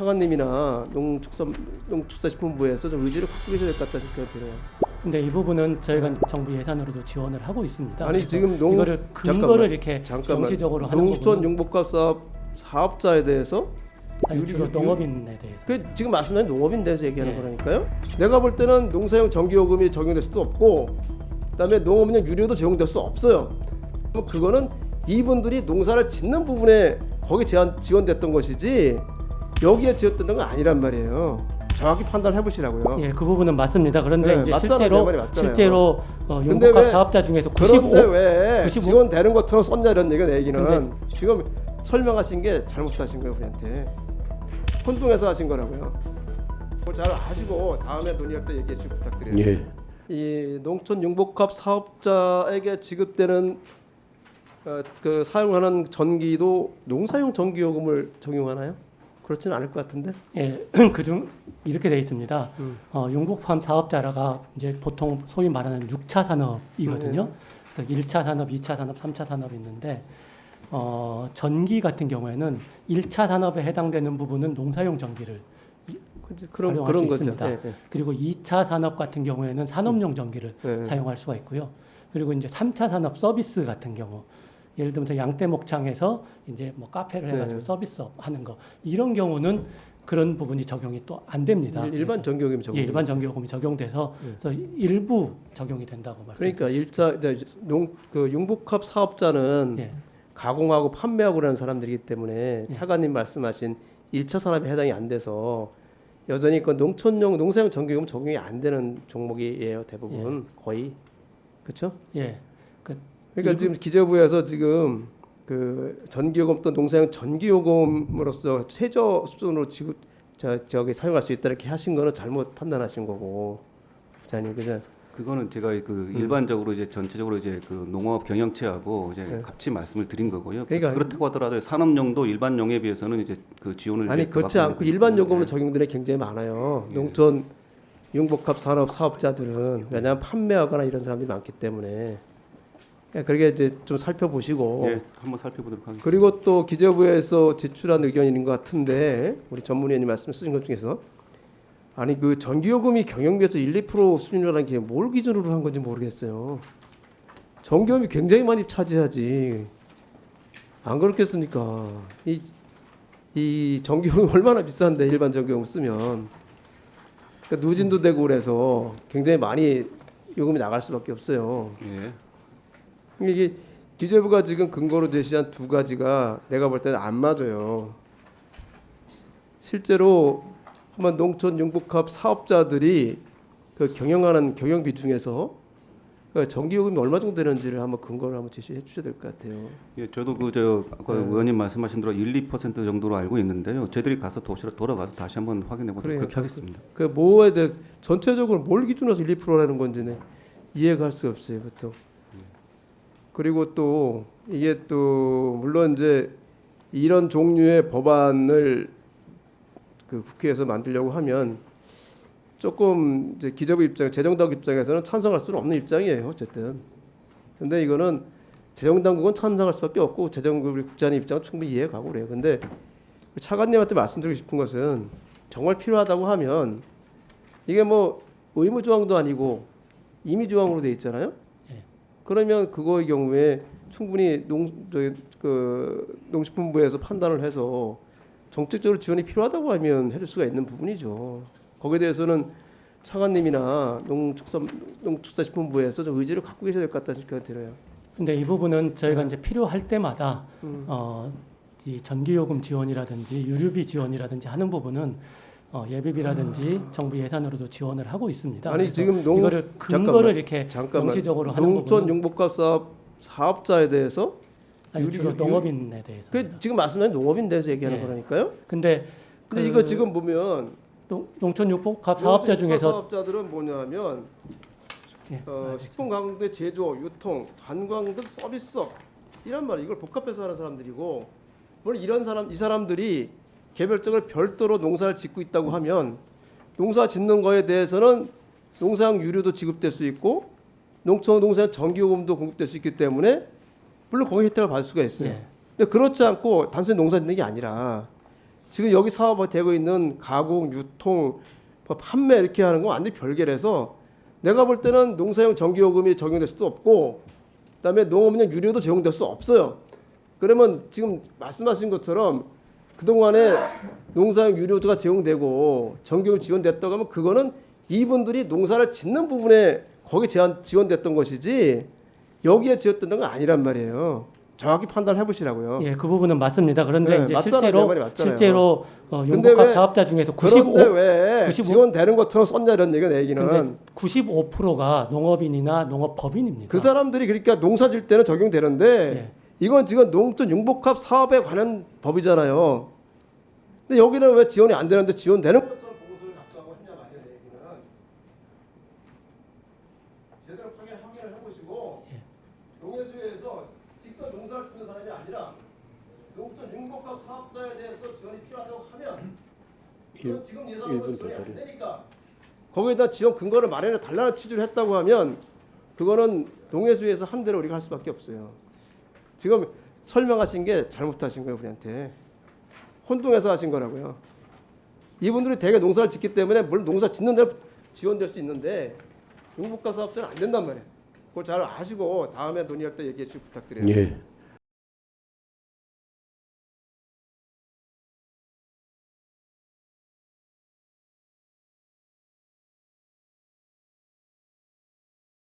차관님이나 농축산식품부에서 좀 의지를 갖고 계셔야 될 것 같다는 생각이 들어요. 근데 이 부분은 저희가 정부 예산으로도 지원을 하고 있습니다. 아니 지금 이거를 근거를 이렇게 정치적으로 하는 농촌 융복합 사업자에 대해서 주로 농업인에 대해서 그 지금 말씀하신 농업인 대해서 얘기하는 예. 거라니까요. 내가 볼 때는 농사용 전기요금이 적용될 수도 없고, 그다음에 농업인용 유료도 적용될 수 없어요. 그거는 이분들이 농사를 짓는 부분에 거기 지원됐던 것이지 여기에 지원됐던 건 아니란 말이에요. 정확히 판단해 보시라고요. 예, 그 부분은 맞습니다. 그런데 네, 이제 맞잖아요. 내 말이 맞잖아요. 실제로 근데 융복합 왜- 사업자 중에서 그런데 95 왜 95 지원되는 것처럼 썼냐 이런 얘기가 내 얘기는 근데- 지금 설명하신 게 잘못하신 거예요. 우리한테 혼동해서 하신 거라고요. 그걸 잘 아시고 다음에 논의할 때 얘기해 주시기 부탁드려요. 예. 이 농촌 융복합 사업자에게 지급되는 그 사용하는 전기도 농사용 전기요금을 적용하나요? 그렇지는 않을 것 같은데. 예, 그중 이렇게 돼 있습니다. 융복합 사업자라가 이제 보통 소위 말하는 6차 산업이거든요. 그래서 1차 산업, 2차 산업, 3차 산업이 있는데 전기 같은 경우에는 1차 산업에 해당되는 부분은 농사용 전기를 그런 활용할 수 거죠. 있습니다. 예, 예. 그리고 2차 산업 같은 경우에는 산업용 전기를 예. 사용할 수가 있고요. 그리고 이제 3차 산업 서비스 같은 경우 예를 들면서 양떼 목장에서 이제 뭐 카페를 해가지고 네. 서비스 하는 거 이런 경우는 그런 부분이 적용이 또 안 됩니다. 일반 전기요금이 적용. 예, 일반 전기요금이 적용돼서 그래서 일부 적용이 된다고 그러니까 말씀드렸습니다. 그 융복합 사업자는 예, 가공하고 판매하고 그러는 사람들이기 때문에 예. 차관님 말씀하신 1차 산업에 해당이 안 돼서 여전히 그 농사용 전기요금 적용이 안 되는 종목이에요. 대부분 거의. 그렇죠? 예. 그러니까 지금 기재부에서 지금 그 전기요금 또 농사용 전기요금으로서 최저 수준으로 지급 저기 사용할 수 있다 이렇게 하신 거는 잘못 판단하신 거고, 부장님 그죠? 그거는 제가 그 일반적으로 이제 전체적으로 이제 그 농업 경영체하고 이제 네. 같이 말씀을 드린 거고요. 그러니까 그렇다고 하더라도 산업용도 일반용에 비해서는 이제 그 지원을 아니 이제 그렇지 받고 않고 있는 일반 거고요. 요금으로 예. 적용되는 게 굉장히 많아요. 예. 농촌 융복합 산업 사업자들은 왜냐하면 판매하거나 이런 사람들이 많기 때문에 그렇게 이제 좀 살펴보시고 예, 한번 살펴보도록 하겠습니다. 그리고 또 기재부에서 제출한 의견인 것 같은데 우리 전문위원님 말씀 쓰신 것 중에서 아니 그 전기요금이 경영비에서 1~2% 수준이라는 게 뭘 기준으로 한 건지 모르겠어요. 전기요금이 굉장히 많이 차지하지 안 그렇겠습니까? 이 전기요금이 얼마나 비싼데 일반 전기요금 쓰면 그러니까 누진도 되고 그래서 굉장히 많이 요금이 나갈 수밖에 없어요. 예. 이게 기재부가 지금 근거로 제시한 두 가지가 내가 볼 때는 안 맞아요. 실제로 한번 농촌 융복합 사업자들이 그 경영하는 경영비 중에서 그 전기요금이 얼마 정도 되는지를 한번 근거를 한번 제시해 주셔야 될 것 같아요. 예, 저도 그 아까 네. 의원님 말씀하신 대로 1~2% 정도로 알고 있는데요. 저희들이 가서 돌아가서 다시 한번 확인해 보도록 그래요. 그렇게 하겠습니다. 그 뭐에 대해 전체적으로 뭘 기준으로 해서 1~2%라는 건지는 이해가 할 수가 없어요, 보통. 그리고 또 이게 또 물론 이제 이런 종류의 법안을 그 국회에서 만들려고 하면 조금 이제 기재부 입장, 재정당국 입장에서는 찬성할 수는 없는 입장이에요, 어쨌든. 근데 이거는 재정당국은 찬성할 수밖에 없고 재정국 우리 국장님 입장은 충분히 이해가고 그래요. 근데 차관님한테 말씀드리고 싶은 것은 정말 필요하다고 하면 이게 뭐 의무 조항도 아니고 임의 조항으로 돼 있잖아요. 그러면 그거의 경우에 충분히 농식품부에서 판단을 해서 정책적으로 지원이 필요하다고 하면 해줄 수가 있는 부분이죠. 거기에 대해서는 차관님이나 농축산식품부에서 좀 의지를 갖고 계셔야 될 것 같다는 생각이 들어요. 근데 이 부분은 저희가 이제 필요할 때마다 이 전기요금 지원이라든지 유류비 지원이라든지 하는 부분은 예비비라든지 정부 예산으로도 지원을 하고 있습니다. 아니 지금 이거를 근거를 이렇게 잠깐만. 명시적으로 하는 농촌 부분은 융복합 사업자에 대해서 주로 농업인에 대해서. 그 지금 말씀하신 농업인 대해서 얘기하는 예. 거라니까요. 근데 이거 지금 보면 농촌 융복합 사업자 중에서 사업자들은 뭐냐면 예, 식품 가공대 제조, 유통, 관광 등 서비스업 이란 말이 이걸 복합해서 하는 사람들이고 물론 이 사람들이 개별적으로 별도로 농사를 짓고 있다고 하면 농사 짓는 거에 대해서는 농사용 유료도 지급될 수 있고 농사용 전기요금도 공급될 수 있기 때문에 물론 거기 혜택을 받을 수가 있어요. 예. 근데 그렇지 않고 단순히 농사 짓는 게 아니라 지금 여기 사업이 되고 있는 가공, 유통, 뭐 판매 이렇게 하는 건 완전히 별개라서 내가 볼 때는 농사용 전기요금이 적용될 수도 없고 그다음에 농업용 유료도 적용될 수 없어요. 그러면 지금 말씀하신 것처럼 그동안에 농사용 유료가 제공되고 전기요금 지원됐다고 하면 그거는 이분들이 농사를 짓는 부분에 거기 지원됐던 것이지 여기에 지원됐던 건 아니란 말이에요. 정확히 판단해 보시라고요. 예, 그 부분은 맞습니다. 그런데 네, 이제 맞잖아요. 내 말이 맞잖아요. 실제로 근데 용복합 왜- 사업자 중에서 그런데 왜 95 지원되는 것처럼 썼냐 이런 얘기가 내 얘기는. 근데 95%가 농업인이나 농업법인입니다. 그 사람들이 그러니까 농사 질 때는 적용되는데 예. 이건 지금 농촌 융복합 사업에 관한 법이잖아요. 근데 여기는 왜 지원이 안 되는데 지원되는 것처럼 보고서를 작성하고 했냐 말이야 내 얘기는. 제대로 확인을 해보시고 농해수에서 직접 농사를 짓는 사람이 아니라 농촌 융복합 사업자에 대해서 지원이 필요하다고 하면 이건 지금 예산으로 지원이 안 되니까 거기에다 지원 근거를 마련해 달라는 취지를 했다고 하면 그거는 농해수에서 한 대로 우리가 할 수밖에 없어요. 지금 설명하신 게 잘못하신 거예요 우리한테. 혼동해서 하신 거라고요. 이분들이 대개 농사를 짓기 때문에 물론 농사 짓는 대로 지원될 수 있는데 융복합 사업자는 안 된단 말이에요. 그걸 잘 아시고 다음에 논의할 때 얘기해 주시기 부탁드려요. 예.